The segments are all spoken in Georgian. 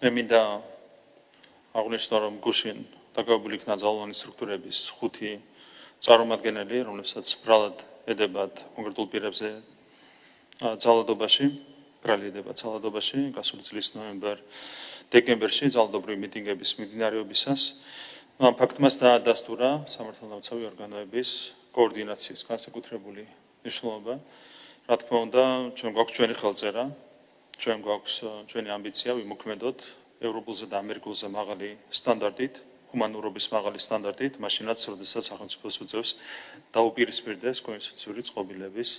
მე მინდა აღვნიშნო, რომ გუშინ დაკავებული იქნა ძალოვანი სტრუქტურების 5 წარმომადგენელი, რომლებსაც ბრალად ედებათ კონკრეტულ პირებზე ძალადობაში, ბრალი ედებათ ძალადობაში, გასული წლის ნოემბერ-დეკემბერში ძალადობრივი მიტინგების მიმდინარეობისას. ამ ფაქტმაც დაადასტურა სამართალდამცავი ორგანოების კოორდინაციის განსაკუთრებული მნიშვნელობა. რა თქმა უნდა, ჩვენ გვაქვს ჩვენი ხელწერა, ჩვენ გვაქვს ჩვენი ამბიცია ვიმოქმედოთ ევროპულზე და ამერიკულზე მაღალი სტანდარტით, ჰუმანურობის მაღალი სტანდარტით, მაშინაც, როდესაც სახელმწიფოს უწევს დაუპირისპირდეს კონსტიტუციური წყობილების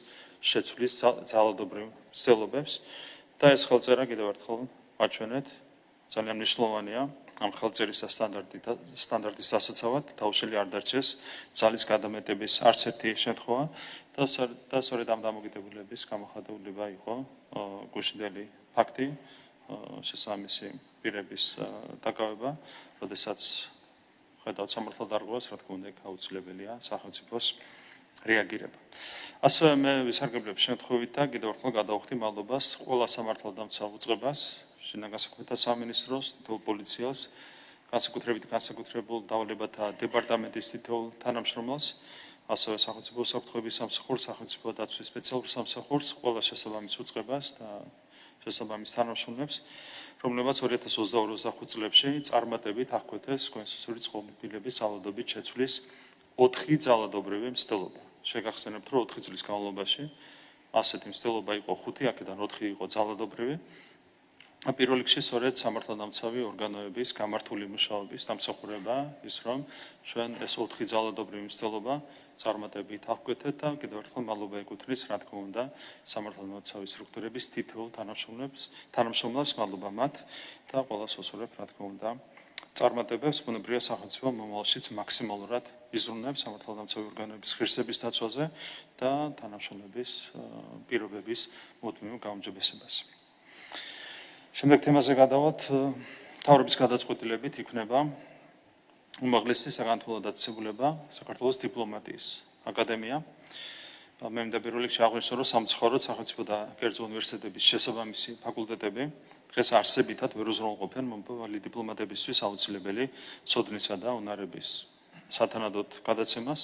შეცვლის ძალადობრივ მცდელობებს და ეს ხელწერა კიდევ ერთხელ ვაჩვენეთ, ძალიან მნიშვნელოვანია ამ ხელწერის სტანდარტის დასაცავად, დაუშველი არ დარჩეს ძალის გადამეტების არც ერთი შემთხვევა და სწორედ ამ დამოკიდებულების გამოხატულება იყო გუშინდელი ფაქტი, შესაბამისი პირების დაკავება, როდესაც ხედავთ სამართალდარღვევას, რა თქმა უნდა, აუცილებელია სახელმწიფოს რეაგირება. ასევე მე ვისარგებლებ შემთხვევით და კიდევ ერთხელ გადავხდი მადლობას ყველა სამართალდამცავ უწყებას, შინაგან განსაკუთრებულ სამინისტროს, პოლიციას, განსაკუთრებულ დავლებათა დეპარტამენტის თითოეულ თანამშრომელს, ასევე სახელმწიფო უსაფრთხოების სამსახურს, სახელმწიფო დაცვის სპეციალურ სამსახურს, ყველა შესაბამის უწყებას და შესაბამის თანამშრომლებს, რომლებმაც 2022-25 წლებში წარმატებით აღკვეთეს კონსტიტუციური წყობილების ძალადობით შეცვლის 4 ძალადობრივი მცდელობა. შეგახსენებთ, რომ 4 წლის განმავლობაში ასეთი მცდელობა იყო 5, აქედან 4 იყო ძალადობრივი. პირველ რიგში სწორედ სამართალდამცავი ორგანოების გამართული მუშაობის დამსახურება ის, რომ ჩვენ ეს 4 ძალადობრივი მცდელობა წარმატებით აღკვეთეთ და კიდევ ერთხელ მადლობა ეკუთვნის, რა თქმა უნდა, სამართალდამცავი სტრუქტურების თითოეულ თანამშრომლებს, მადლობა მათ და ყველას ვუსურვებ, რა თქმა უნდა, წარმატებებს, ბუნებრივია სახელმწიფო მომავალშიც მაქსიმალურად იზრუნებს სამართალდამცავი ორგანოების ღირსების დაცვაზე და თანამშრომლების პირობების მუდმივ გაუმჯობესებას. შემდეგ თემაზე გადავთ, მთავრობის გადაწყვეტილებით იქნება უმაღლესი საგანმანათლებლო დაწესებულება საქართველოს დიპლომატიის აკადემია. მე მინდა პირველ რიგში აღვნიშნო, რომ სამწუხაროდ სახელმწიფო და კერძო უნივერსიტეტების შესაბამისი ფაკულტეტები დღეს არსებითად ვერ უზრუნველყოფენ მომავალი დიპლომატებისთვის აუცილებელი ცოდნისა და უნარების სათანადოდ გადაცემას.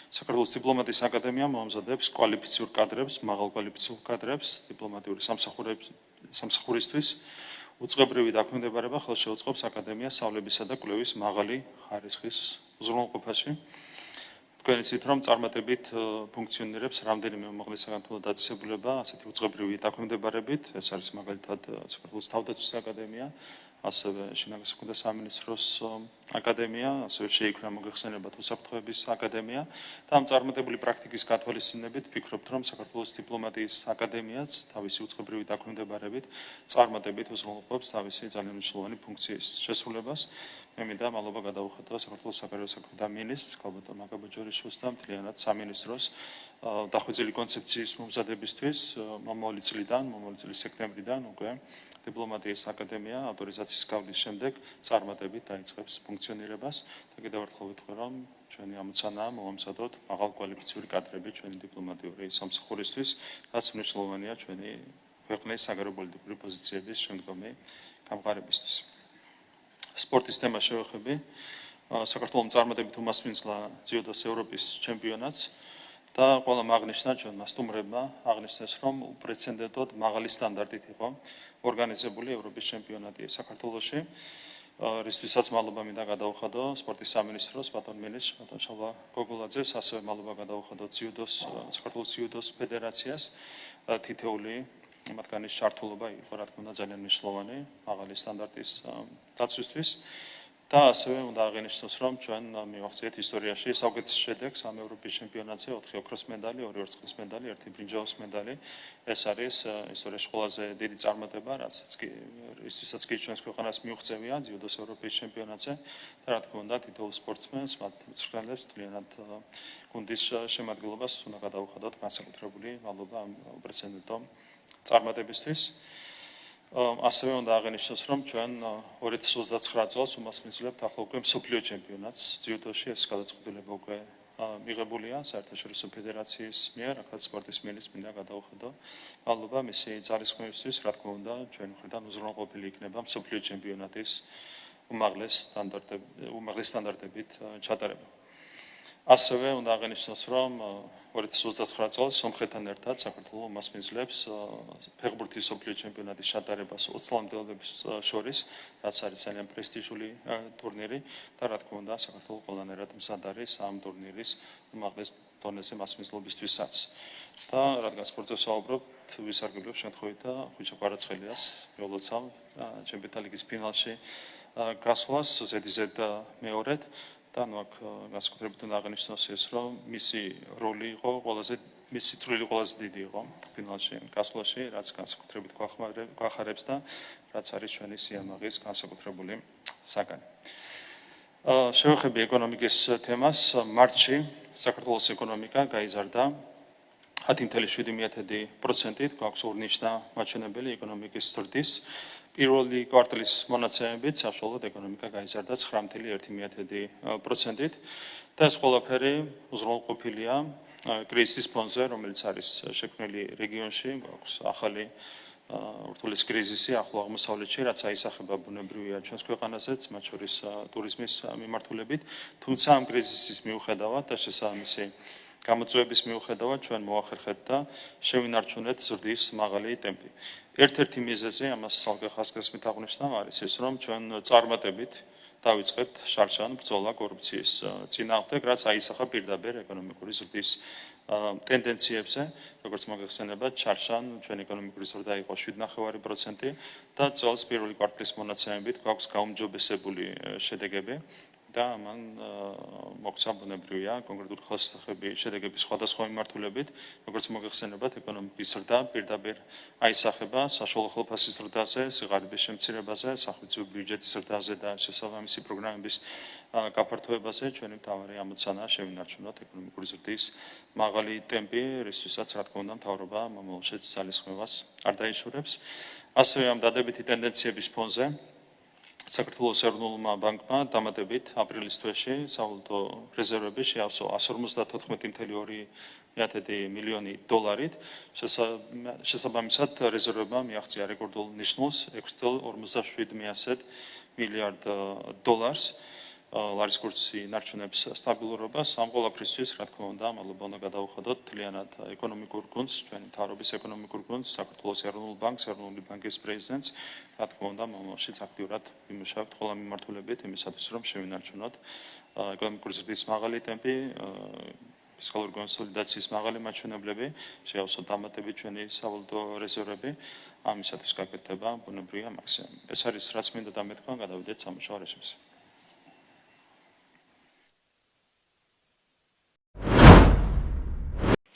საქართველოს დიპლომატიის აკადემია მოამზადებს კვალიფიციურ კადრებს, მაღალკვალიფიციურ კადრებს დიპლომატიური სამსახურისთვის. უწყებრივი დაქვემდებარება ხელს შეუწყობს აკადემიას სწავლებისა და კვლევის მაღალი ხარისხის უზრუნველყოფაში. თქვენ იცით, რომ წარმატებით ფუნქციონირებს რამდენიმე უმაღლესი საგანმანათლებლო დაწესებულება, ასეთი უწყებრივი დაქვემდებარებით, ეს არის მაგალითად საქართველოს თავდაცვის აკადემია, ასევე შინაგან საქმეთა სამინისტროს აკადემია, ასევე შეიქმნა მოგეხსენებათ უსაფრთხოების აკადემია და ამ წარმატებული პრაქტიკის გათვალისწინებით ვფიქრობთ, რომ საქართველოს დიპლომატიის აკადემიაც თავისი უწყებრივი დაქვემდებარებით წარმატებით უზრუნველყოფს თავისი ძალიან მნიშვნელოვანი ფუნქციის შესრულებას. მე მინდა მადლობა გადაუხადო საქართველოს საგარეო საქმეთა მინისტრს ქალბატონ მაგაბაჯორიშვილს და მთლიანად სამინისტროს დახვეწილი კონცეფციის მომზადებისთვის მომავალი წლის სექტემბრიდან უკვე დიპლომატიის აკადემია ავტორიზაციის გავლის შემდეგ წარმატებით დაიწყებს ფუნქციონირებას და კიდევ ერთხელ ვიტყვი, რომ ჩვენი ამოცანაა მოვამზადოთ მაღალკვალიფიციური კადრები ჩვენი დიპლომატიური სამსახურისთვის, რაც მნიშვნელოვანია ჩვენი ქვეყნის საგარეო პოლიტიკური პოზიციების შემდგომი გამყარებისთვის. სპორტის თემა შევეხები. საქართველოს წარმატებით უმასპინძლა ძიუდოს ევროპის ჩემპიონატს და ყველამ აღნიშნა, ჩვენმა სტუმრებმა აღნიშნეს, რომ უპრეცედენტოდ მაღალი სტანდარტით იყო ორგანიზებული ევროპის ჩემპიონატი საქართველოში, რისთვისაც მადლობა მინდა გადაუხადო სპორტის სამინისტროს ბატონ მინისტრს, ბატონ შალვა გოგოლაძეს, ასევე მადლობა გადაუხადო საქართველოს ძიუდოს ფედერაციას, თითოეული მათგანის ჩართულობა იყო, რა თქმა უნდა, ძალიან მნიშვნელოვანი მაღალი სტანდარტის დაცვისთვის. და ასევე უნდა აღინიშნოს, რომ ჩვენ მივახციეთ ისტორიაში საუკეთესო შედეგს ამ ევროპის ჩემპიონატზე 4 ოქროს მედალი, 2 ვერცხლის მედალი, 1 ბრინჯაოს მედალი. ეს არის ისტორიაში ყველაზე დიდი წარმატება, რისთვისაც კი ჩვენს ქვეყანას მიუღწევია ძიუდოს ევროპის ჩემპიონატზე და რა თქმა უნდა, თითოეულ სპორტსმენს, მათ მწვრთნელებს, მთლიანად გუნდის შემადგენლობას უნდა გადაუხადოთ განსაკუთრებული მადლობა ამ უპრეცედენტო წარმატებისთვის. ასევე უნდა აღინიშნოს, რომ ჩვენ 2029 წელს უმასპინძლებთ ახლა უკვე მსოფლიო ჩემპიონატს ძიუდოში, ეს გადაწყვეტილება უკვე მიღებულია საერთაშორისო ფედერაციის მიერ, ახალ სპორტის მინისტრის მინდა გადაუხადო მადლობა მისი ძალისხმევისთვის, რა თქმა უნდა, ჩვენ მხრიდან უზრუნველყოფილი იქნება მსოფლიო ჩემპიონატის უმაღლეს სტანდარტებით ჩატარება. ასევე უნდა აღინიშნოს, რომ 2029 წელს სომხეთთან ერთად საქართველო მასპინძლებს ფეხბურთის მსოფლიო ჩემპიონატის ჩატარებას 20 წლამდელებს შორის, რაც არის ძალიან პრესტიჟული ტურნირი და რა თქმა უნდა, საქართველო ყველანაირად მზად არის ამ ტურნირის უმაღლეს დონეზე მასპინძლობისთვისაც. და რადგან სპორტზე ვსაუბრობთ, ვისარგებლებ შემთხვევით და ხვიჩა კვარაცხელიას მივლოცავ ჩემპიონთა ლიგის ფინალში გასვლას ზედიზედ მეორედ. და აქ განსაკუთრებით უნდა აღინიშნოს ეს, რომ მისი როლი იყო მისი წვლილი ყველაზე დიდი იყო ფინალში გასვლაში, რაც განსაკუთრებით გვახარებს და რაც არის ჩვენი სიამაღის განსაკუთრებული საგანი. შევეხები ეკონომიკის თემას. მარტში საქართველოს ეკონომიკა გაიზარდა 10.7%-ით, გვაქვს ორნიშნა მაჩვენებელი ეკონომიკის ზრდის. პირველი კვარტალის მონაცემებით საშუალოდ ეკონომიკა გაიზარდა 9.1%-ით და ეს ყველაფერი უზრუნველყოფილია კრიზისის ფონზე, რომელიც არის შექმნილი რეგიონში, გვაქვს ახალი ურთულეს კრიზისი ახლო აღმოსავლეთში, რაც აისახება ბუნებრივია ჩვენს ქვეყანაზეც, მათ შორის ტურიზმის მიმართულებით, თუმცა ამ კრიზისის მიუხედავად და შესაბამისი გამოწვევების მიუხედავად ჩვენ მოახერხეთ და შევინარჩუნეთ ზრდის მაღალი ტემპი. ერთ-ერთი მიზეზი ამას ცალკე ხასიათით აღნიშნავ არის ის, რომ ჩვენ წარმატებით დავიწყებთ შარშან ბრძოლა კორუფციის წინააღმდეგ, რაც აისახა პირდაპირ ეკონომიკური ზრდის ტენდენციებზე, როგორც მოგეხსენებათ, შარშან ჩვენ ეკონომიკური ზრდა იყო 7.9% და წელს პირველი კვარტალის მონაცემებით გვაქვს გაუმჯობესებული შედეგები. და მან მოგცა ბუნებრივია კონკრეტული ხელშესახები შედეგების სხვადასხვა მიმართულებით, როგორც მოგეხსენებათ, ეკონომიკის ზრდა პირდაპირ აისახება საშუალო ხელფასის ზრდაზე, სიღარიბის შემცირებაზე, სახელმწიფო ბიუჯეტის ზრდაზე და შესაბამისი პროგრამების გაფართოებაზე. ჩვენი მთავარი ამოცანაა შევინარჩუნოთ ეკონომიკური ზრდის მაღალი ტემპი, რისთვისაც რა თქმა უნდა მთავრობა მომავალშიც ძალისხმევას არ დაიშურებს. ასევე ამ დადებითი ტენდენციების ფონზე საქართველოს ეროვნულმა ბანკმა დამატებით აპრილის თვეში სავალუტო რეზერვები შეავსო 150.2 მილიონი დოლარით. შესაბამისად რეზერვებმა მიაღწია რეკორდულ ნიშნულს 6.57 მილიარდ დოლარს. ლარის კურსი ინარჩუნებს სტაბილურობას. ამ ყველაფრისთვის, რა თქმა უნდა, მადლობა უნდა გადაუხადოთ მთლიანად ეკონომიკურ გუნდს, ჩვენი მთავრობის ეკონომიკურ გუნდს, საქართველოს ეროვნულ ბანკს, ეროვნული ბანკის პრეზიდენტს. რა თქმა უნდა, მომავალშიც აქტიურად ვიმუშავებთ ყველა მიმართულებით იმისათვის, რომ შევინარჩუნოთ ეკონომიკური ზრდის მაღალი ტემპი, ფისკალური კონსოლიდაციის მაღალი მაჩვენებლები, შეავსოთ დამატებით ჩვენი სავალუტო რეზერვები. ამისათვის გაკეთდება ბუნებრივია მაქსიმუმი. ეს არის რაც მინდა დამეთქვა, გადავიდეთ სამუშაო რეჟიმზე.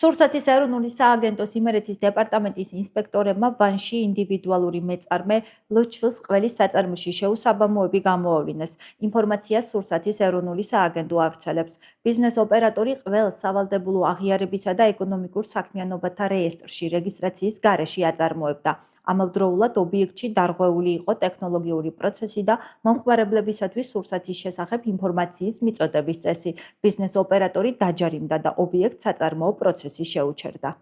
სურსათის ეროვნული სააგენტოს იმერეთის დეპარტამენტის ინსპექტორებმა ვანში ინდივიდუალური მეწარმე ლოჩვილს ყველის საწარმოში შეუსაბამოები გამოავლინეს. ინფორმაციას სურსათის ეროვნული სააგენტო ავრცელებს. ბიზნეს ოპერატორი ყველს სავალდებულო აღიარებისა და ეკონომიკურ საქმიანობათა რეესტრში რეგისტრაციის გარეშე აწარმოებდა. ამავდროულად ობიექტში დარღვეული იყო ტექნოლოგიური პროცესი და მომხმარებლებისათვის სურსათის შესახებ ინფორმაციის მიწოდების წესი. ბიზნეს ოპერატორი დაჯარიმდა და ობიექტს საწარმოო პროცესი შეუჩერდა.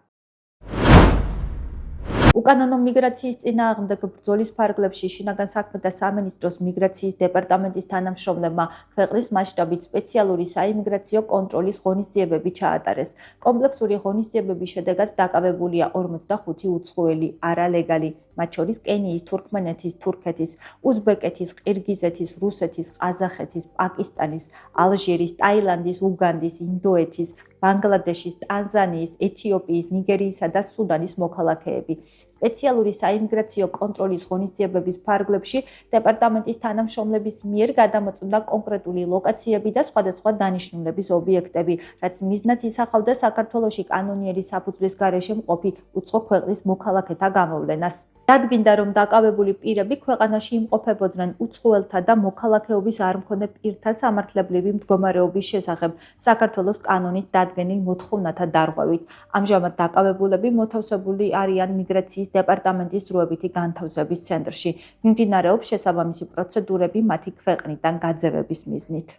უკანონო მიგრაციის წინააღმდეგ ბრძოლის ფარგლებში შინაგან საქმეთა სამინისტროს მიგრაციის დეპარტამენტის თანამშრომლებმა ქვეყნის მასშტაბით სპეციალური საიმიგრაციო კონტროლის ღონისძიებები ჩაატარეს. კომპლექსური ღონისძიებების შედეგად დაკავებულია 45 უცხოელი არალეგალი, მათ შორის კენიის, თურქმენეთის, თურქეთის, უზბეკეთის, ყირგიზეთის, რუსეთის, ყაზახეთის, პაკისტანის, ალჟირის, ტაილანდის, უგანდის, ინდოეთის, ბანგლადეშის, ტანზანიის, ეთიოპიის, ნიგერიისა და სუდანის მოქალაქეები. სპეციალური საიმიგრაციო კონტროლის ღონისძიებების ფარგლებში დეპარტამენტის თანამშრომლების მიერ გადამოწმდა კონკრეტული ლოკაციები და სხვადასხვა დანიშნულების ობიექტები, რაც მიზნად ისახავდა საქართველოში კანონიერი საფუძვლის გარეშე მყოფი უცხო ქვეყნის მოქალაქეთა გამოვლენას. დადგინდა, რომ დაკავებული პირები ქვეყანაში იმყოფებოდნენ უცხოელთა და მოქალაქეობის არ მქონე პირთა სამართლებრივი მდგომარეობის შესახებ საქართველოს კანონით დადგენილ მოთხოვნათა დარღვევით. ამჟამად დაკავებულები მოთავსებული არიან მიგრაციის დეპარტამენტის დროებითი განთავსების ცენტრში. მიმდინარეობს შესაბამისი პროცედურები მათი ქვეყნიდან გაძევების მიზნით.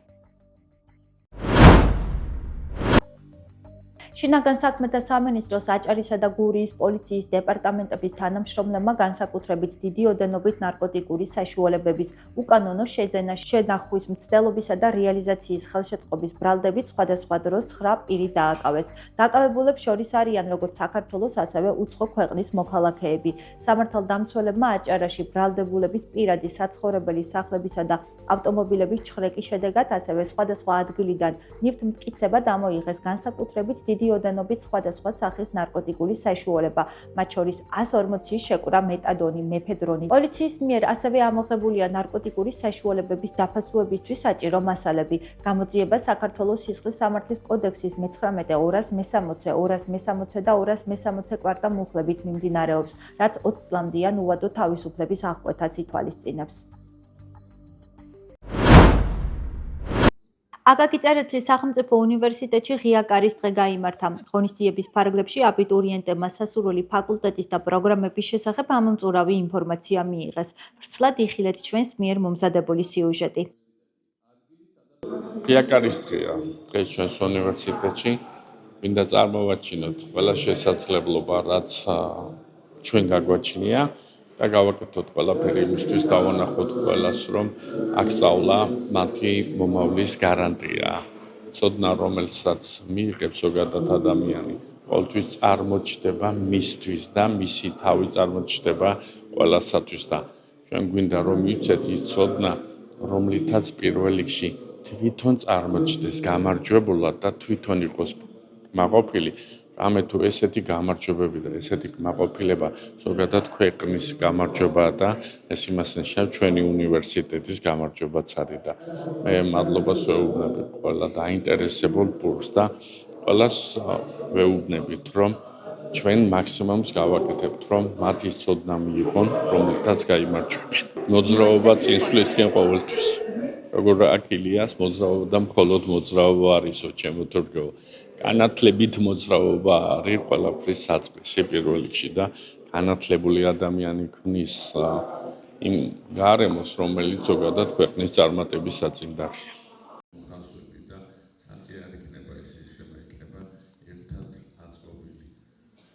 შინაგან საქმეთა სამინისტროს აჭარისა და გურიის პოლიციის დეპარტამენტების თანამშრომლებმა განსაკუთრებით დიდი ოდენობით ნარკოტიკული საშუალებების უკანონო შეძენა, შენახვის მცდელობისა და რეალიზაციის ხელშეწყობის ბრალდებით სხვადასხვა დროს 9 პირი დააკავეს. დაკავებულებს შორის არიან როგორც საქართველოს, ასევე უცხო ქვეყნის მოქალაქეები. სამართალდამცველებმა აჭარაში ბრალდებულების პირადი საცხოვრებელი სახლებისა და ავტომობილების ჩხრეკის შედეგად ასევე სხვადასხვა ადგილიდან ნივთმტკიცება დამოიღეს განსაკუთრებით დიდი ოდენობით სხვადასხვა სახის ნარკოტიკული საშუალება, მათ შორის 140-ის შეკვრა მეტადონი, მეფედრონი. პოლიციის მიერ ასევე ამოღებულია ნარკოტიკული საშუალებების დაფასუებისთვის საჭირო მასალები. გამოძიება საქართველოს სისხლის სამართლის კოდექსის 19-260, 260 და 260 კვარტა მუხლებით მიმდინარეობს, რაც 20 წლამდიან უვადო თავისუფლების აღკვეთას ითვალისწინებს. აკაკი წერეთლის სახელმწიფო უნივერსიტეტში ღია კარის დღე გაიმართა. ღონისძიების ფარგლებში აბიტურიენტებმა სასურველი ფაკულტეტის და პროგრამების შესახებ ამომწურავი ინფორმაცია მიიღეს. ვრცლად იხილეთ ჩვენს მიერ მომზადებული სიუჟეტი. ღია კარის დღეა დღეს ჩვენს უნივერსიტეტში. მინდა წარმოვაჩინოთ ყველა შესაძლებლობა, რაც ჩვენ გაგვაჩნია და გავაკეთოთ ყველაფერი იმისთვის, დავანახოთ ყველას, რომ აქ სწავლა მათი მომავლის გარანტია. ცოდნა, რომელსაც მიიღებს ზოგადად ადამიანი, ყოველთვის წარმოჩდება მისთვის და მისი თავი წარმოჩდება ყველასათვის და ჩვენ გვინდა რომ მივცეთ ის ცოდნა, რომლითაც პირველ რიგში თვითონ წარმოჩდეს გამარჯვებულად და თვითონ იყოს მაყოფილი. რამე თუ ესეთი გამარჯვებები და ესეთი მაყოფილება ზოგადად ქვეყნის გამარჯვებაა და ეს იმას ნიშნავს ჩვენი უნივერსიტეტის გამარჯვებაც არის და მე მადლობას ვეუბნები ყველა დაინტერესებულ ბურს და ყველას ვეუბნებით რომ ჩვენ მაქსიმუმს გავაკეთებთ რომ მათი ცოდნა მიიღონ რომელთაც გაიმარჯვებენ. მოძრაობა წინსვლისკენ ყოველთვის. როგორ აქ ილიას მოძრაობა და მხოლოდ მოძრაობა არისო ჩემო თურქო. განათლებით მოძრაობა არის ყველაფრის საწყისი პირველ რიგში და განათლებული ადამიანი ქმნის იმ გარემოს, რომელიც ზოგადად ქვეყნის წარმატების საწინდარია.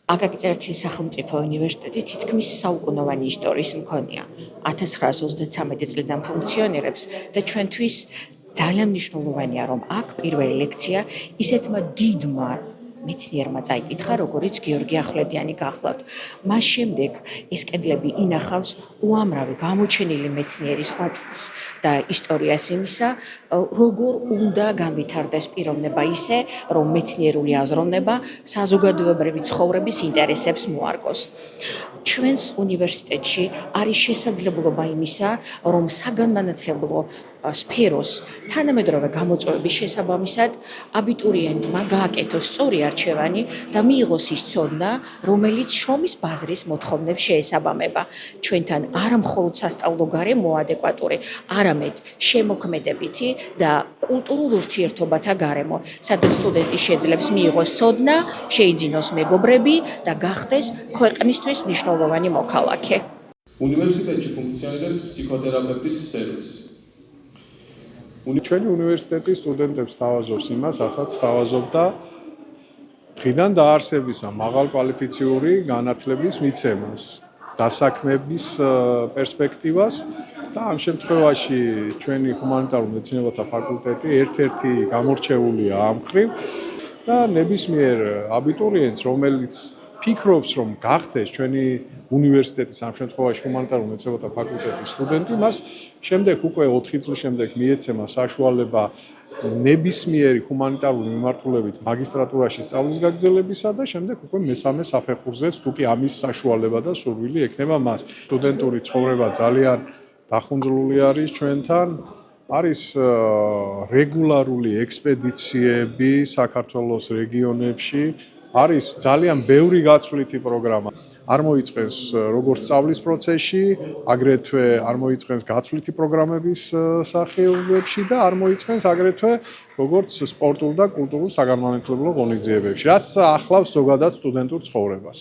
აკაკი წერეთლის სახელმწიფო უნივერსიტეტი თითქმის საუკუნოვანი ისტორიის მქონეა. 1933 წლიდან ფუნქციონირებს და ჩვენთვის ძალიან მნიშვნელოვანია, რომ აქ პირველი ლექცია ისეთმა დიდმა მეცნიერმა წაიკითხა, როგორიც გიორგი ახვლედიანი გახლავთ. მას შემდეგ ეს კედლები ინახავს უამრავი გამოჩენილი მეცნიერის ღვაწლს და ისტორიას იმისა, როგორ უნდა განვითარდეს პიროვნება ისე, რომ მეცნიერული აზროვნება საზოგადოებრივი ცხოვრების ინტერესებს მოარგოს. ჩვენს უნივერსიტეტში არის შესაძლებლობა იმისა, რომ საგანმანათლებლო სფეროს თანამედროვე გამოწვევების შესაბამისად აბიტურიენტმა გააკეთოს სწორი არჩევანი და მიიღოს ის ცოდნა, რომელიც შრომის ბაზრის მოთხოვნებს შეესაბამება. ჩვენთან არა მხოლოდ სასწავლო გარემო ადეკვატური, არამედ შემოქმედებითი და კულტურულ ურთიერთობათა გარემო, სადაც სტუდენტი შეძლებს მიიღოს ცოდნა, შეიძინოს მეგობრები და გახდეს ქვეყნისთვის მნიშვნელოვანი მოქალაქე. უნივერსიტეტში ფუნქციონირებს ფსიქოთერაპევტის სერვისი. ჩვენი უნივერსიტეტი სტუდენტებს თავაზობს იმას, რასაც თავაზობდა დღიდან დაარსებისა მაღალკვალიფიციური განათლების მიცემას, დასაქმების პერსპექტივას და ამ შემთხვევაში ჩვენი ჰუმანიტარულ მეცნიერებათა ფაკულტეტი ერთ-ერთი გამორჩეულია ამ მხრივ და ნებისმიერ აბიტურიენტს, რომელიც ფიქრობს, რომ გახდეს ჩვენი უნივერსიტეტის ამ შემთხვევაში ჰუმანიტარულ მეცნიერებათა ფაკულტეტის სტუდენტი, მას შემდეგ უკვე 4 წლის შემდეგ მიეცემა საშუალება ნებისმიერი ჰუმანიტარული მიმართულებით მაგისტრატურაში სწავლის გაგრძელებისა და შემდეგ უკვე მესამე საფეხურზეც თუ კი ამის საშუალება და სურვილი ექნება მას. სტუდენტური ცხოვრება ძალიან დახუნძლული არის ჩვენთან. არის რეგულარული ექსპედიციები საქართველოს რეგიონებში. არის ძალიან ბევრი გაცვლითი პროგრამა. არ მოიწყენს როგორც სწავლის პროცესში, აგრეთვე არ მოიწყენს გაცვლითი პროგრამების სახეობებში და არ მოიწყენს აგრეთვე როგორც სპორტულ და კულტურულ საგანმანათლებლო ღონისძიებებში, რაც ახლავს ზოგადად სტუდენტურ ცხოვრებას.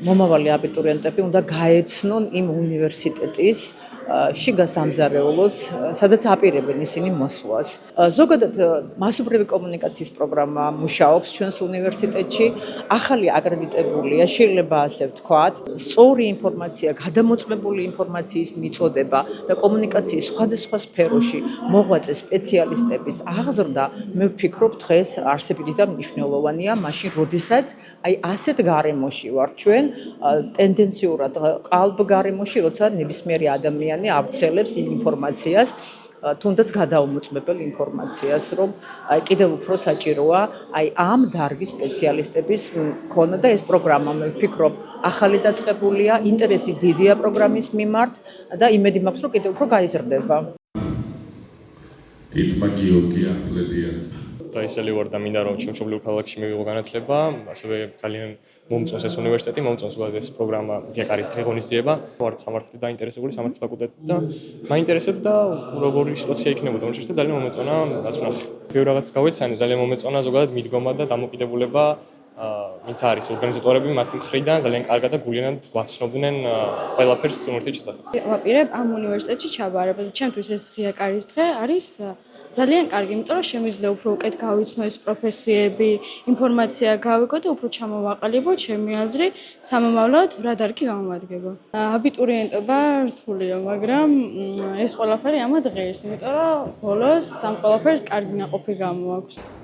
მომავალი აბიტურიენტები უნდა გაეცნონ იმ უნივერსიტეტის შიგა სამზარეულოს, სადაც აპირებენ ისინი მოსვლას. ზოგადად მასობრივი კომუნიკაციის პროგრამა მუშაობს ჩვენს უნივერსიტეტში. ახალი აკრედიტებულია, შეიძლება ასე ვთქვათ, სწორი ინფორმაცია, გადამოწმებული ინფორმაციის მიწოდება და კომუნიკაციის სხვადასხვა სფეროში მოღვაწე სპეციალისტების აღზრდა, მე ვფიქრობ, დღეს არსებითი და მნიშვნელოვანია, მაშინ როდესაც აი ასეთ გარემოში ვართ ჩვენ, ტენდენციურად ყალბ გარემოში, როცა ნებისმიერი ადამიანი ავრცელებს იმ ინფორმაციას, თუნდაც გადაუმოწმებელ ინფორმაციას, რომ კიდევ უფრო საჭიროა აი ამ დარგის სპეციალისტების მქონა და ეს პროგრამა მე ვფიქრობ ახალი დაწყებულია, ინტერესი დიდია პროგრამის მიმართ და იმედი მაქვს, რომ კიდევ უფრო გაიზრდება. დიდმა გიორგი ახვლედია. დაისელი ვარ და მინდა რომ შემშობლიურ ქალაქში მივიღო განათლება, ასევე ძალიან მომწონს ეს უნივერსიტეტი, მომწონს ზოგადად ეს პროგრამა, გეკარის დღეღონისძიება. ვარ სამართლით დაინტერესებული, სამართლის ფაკულტეტით და მაინტერესებდა როგორი სიტუაცია იქნებოდა უნივერსიტეტში და ძალიან მომეწონა, რაც ვნახე. ბევრ რაღაცას გავეცანი, ძალიან მომეწონა ზოგადად მიდგომა და დამოკიდებულება, ვინც არის ორგანიზატორები, მათი მხრიდან ძალიან კარგად და გულიანად ვაცნობდნენ ყველაფერს უნივერსიტეტის შესახებ. ვაპირებ ამ უნივერსიტეტში ჩაბარება და ჩემთვის ეს ღია კარის დღე არის ძალიან კარგი, იმიტომ რომ შემიძლია უფრო უკეთ გავიცნო ეს პროფესიები, ინფორმაცია გავიგო და უფრო ჩამოვაყალიბო ჩემი აზრი სამომავლოდ რა დარგი გამომადგება. აბიტურიენტობა რთულია, მაგრამ ეს ყველაფერი ამად ღირს, იმიტომ რომ ბოლოს ამ ყველაფერს კარგი ნაყოფი გამოაქვს.